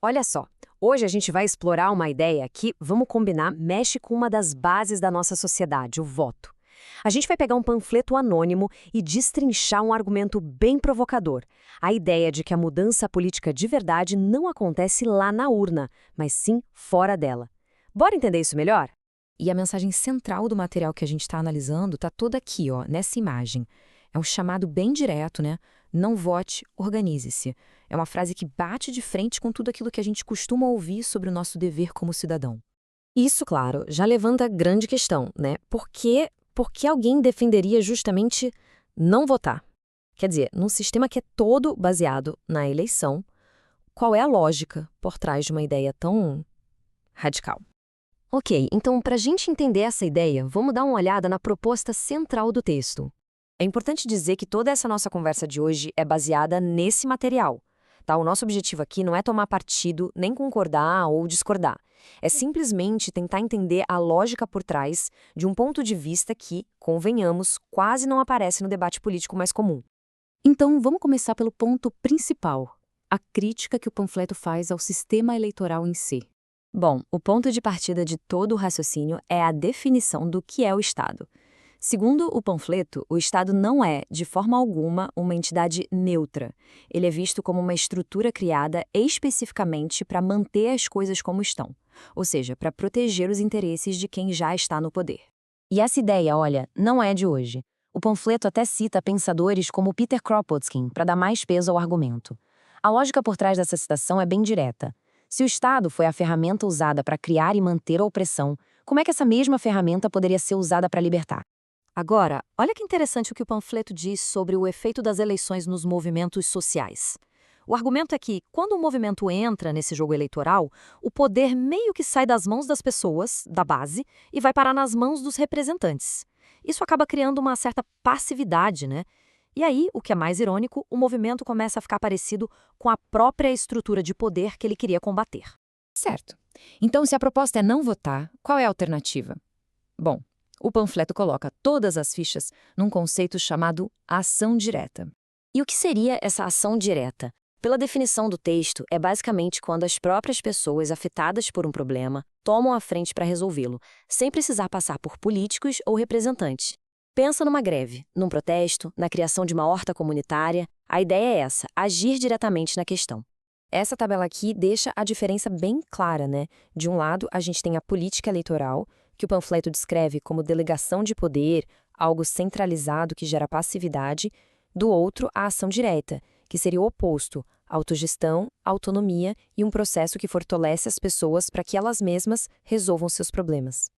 Olha só, hoje a gente vai explorar uma ideia que, vamos combinar, mexe com uma das bases da nossa sociedade, o voto. A gente vai pegar um panfleto anônimo e destrinchar um argumento bem provocador. A ideia de que a mudança política de verdade não acontece lá na urna, mas sim fora dela. Bora entender isso melhor? E a mensagem central do material que a gente está analisando está toda aqui, ó, nessa imagem. É um chamado bem direto, né? Não vote, organize-se. É uma frase que bate de frente com tudo aquilo que a gente costuma ouvir sobre o nosso dever como cidadão. Isso, claro, já levanta a grande questão, né? Por que alguém defenderia justamente não votar? Quer dizer, num sistema que é todo baseado na eleição, qual é a lógica por trás de uma ideia tão radical? Ok, então, para a gente entender essa ideia, vamos dar uma olhada na proposta central do texto. É importante dizer que toda essa nossa conversa de hoje é baseada nesse material. Tá? O nosso objetivo aqui não é tomar partido, nem concordar ou discordar. É simplesmente tentar entender a lógica por trás de um ponto de vista que, convenhamos, quase não aparece no debate político mais comum. Então, vamos começar pelo ponto principal, a crítica que o panfleto faz ao sistema eleitoral em si. Bom, o ponto de partida de todo o raciocínio é a definição do que é o Estado. Segundo o panfleto, o Estado não é, de forma alguma, uma entidade neutra. Ele é visto como uma estrutura criada especificamente para manter as coisas como estão, ou seja, para proteger os interesses de quem já está no poder. E essa ideia, olha, não é de hoje. O panfleto até cita pensadores como Peter Kropotkin para dar mais peso ao argumento. A lógica por trás dessa citação é bem direta. Se o Estado foi a ferramenta usada para criar e manter a opressão, como é que essa mesma ferramenta poderia ser usada para libertar? Agora, olha que interessante o que o panfleto diz sobre o efeito das eleições nos movimentos sociais. O argumento é que, quando um movimento entra nesse jogo eleitoral, o poder meio que sai das mãos das pessoas, da base, e vai parar nas mãos dos representantes. Isso acaba criando uma certa passividade, né? E aí, o que é mais irônico, o movimento começa a ficar parecido com a própria estrutura de poder que ele queria combater. Certo. Então, se a proposta é não votar, qual é a alternativa? Bom, o panfleto coloca todas as fichas num conceito chamado ação direta. E o que seria essa ação direta? Pela definição do texto, é basicamente quando as próprias pessoas afetadas por um problema tomam a frente para resolvê-lo, sem precisar passar por políticos ou representantes. Pensa numa greve, num protesto, na criação de uma horta comunitária. A ideia é essa, agir diretamente na questão. Essa tabela aqui deixa a diferença bem clara, né? De um lado, a gente tem a política eleitoral, que o panfleto descreve como delegação de poder, algo centralizado que gera passividade. Do outro, a ação direta, que seria o oposto, autogestão, autonomia e um processo que fortalece as pessoas para que elas mesmas resolvam seus problemas.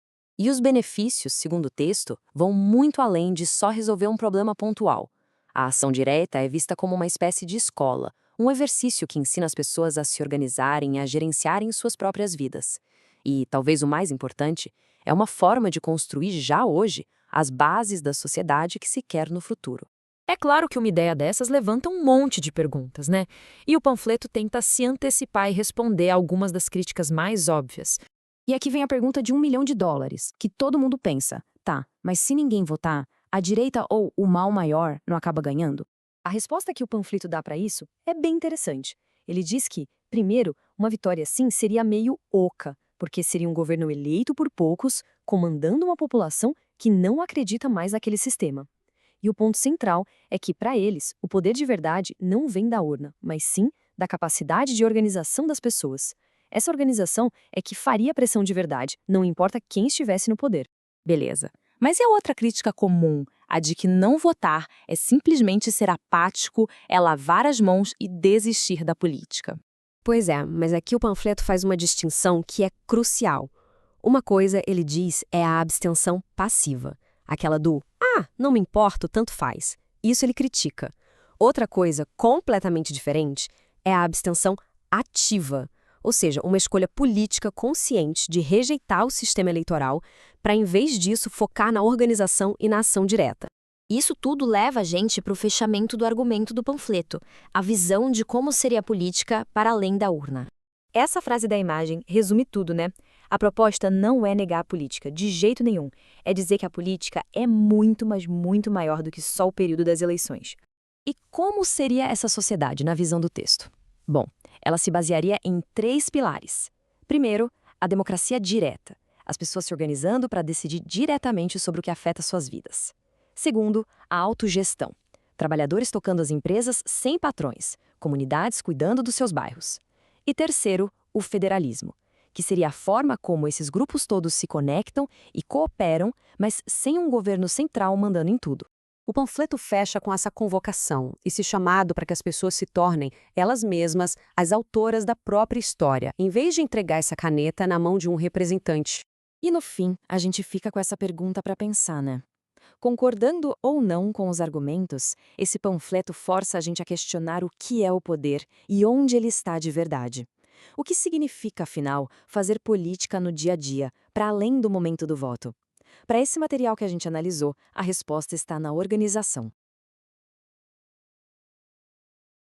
E os benefícios, segundo o texto, vão muito além de só resolver um problema pontual. A ação direta é vista como uma espécie de escola, um exercício que ensina as pessoas a se organizarem e a gerenciarem suas próprias vidas. E, talvez o mais importante, é uma forma de construir já hoje as bases da sociedade que se quer no futuro. É claro que uma ideia dessas levanta um monte de perguntas, né? E o panfleto tenta se antecipar e responder a algumas das críticas mais óbvias. E aqui vem a pergunta de $1 milhão, que todo mundo pensa, tá, mas se ninguém votar, a direita ou o mal maior não acaba ganhando? A resposta que o panfleto dá para isso é bem interessante. Ele diz que, primeiro, uma vitória assim seria meio oca, porque seria um governo eleito por poucos, comandando uma população que não acredita mais naquele sistema. E o ponto central é que, para eles, o poder de verdade não vem da urna, mas sim da capacidade de organização das pessoas. Essa organização é que faria pressão de verdade, não importa quem estivesse no poder. Beleza. Mas e a outra crítica comum, a de que não votar é simplesmente ser apático, é lavar as mãos e desistir da política? Pois é, mas aqui o panfleto faz uma distinção que é crucial. Uma coisa, ele diz, é a abstenção passiva. Aquela do, não me importo, tanto faz. Isso ele critica. Outra coisa completamente diferente é a abstenção ativa. Ou seja, uma escolha política consciente de rejeitar o sistema eleitoral para, em vez disso, focar na organização e na ação direta. Isso tudo leva a gente para o fechamento do argumento do panfleto, a visão de como seria a política para além da urna. Essa frase da imagem resume tudo, né? A proposta não é negar a política, de jeito nenhum. É dizer que a política é muito, mas muito maior do que só o período das eleições. E como seria essa sociedade, na visão do texto? Bom, Ela se basearia em 3 pilares. Primeiro, a democracia direta, as pessoas se organizando para decidir diretamente sobre o que afeta suas vidas. Segundo, a autogestão, trabalhadores tocando as empresas sem patrões, comunidades cuidando dos seus bairros. E terceiro, o federalismo, que seria a forma como esses grupos todos se conectam e cooperam, mas sem um governo central mandando em tudo. O panfleto fecha com essa convocação, esse chamado para que as pessoas se tornem, elas mesmas, as autoras da própria história, em vez de entregar essa caneta na mão de um representante. E no fim, a gente fica com essa pergunta para pensar, né? Concordando ou não com os argumentos, esse panfleto força a gente a questionar o que é o poder e onde ele está de verdade. O que significa, afinal, fazer política no dia a dia, para além do momento do voto? Para esse material que a gente analisou, a resposta está na organização.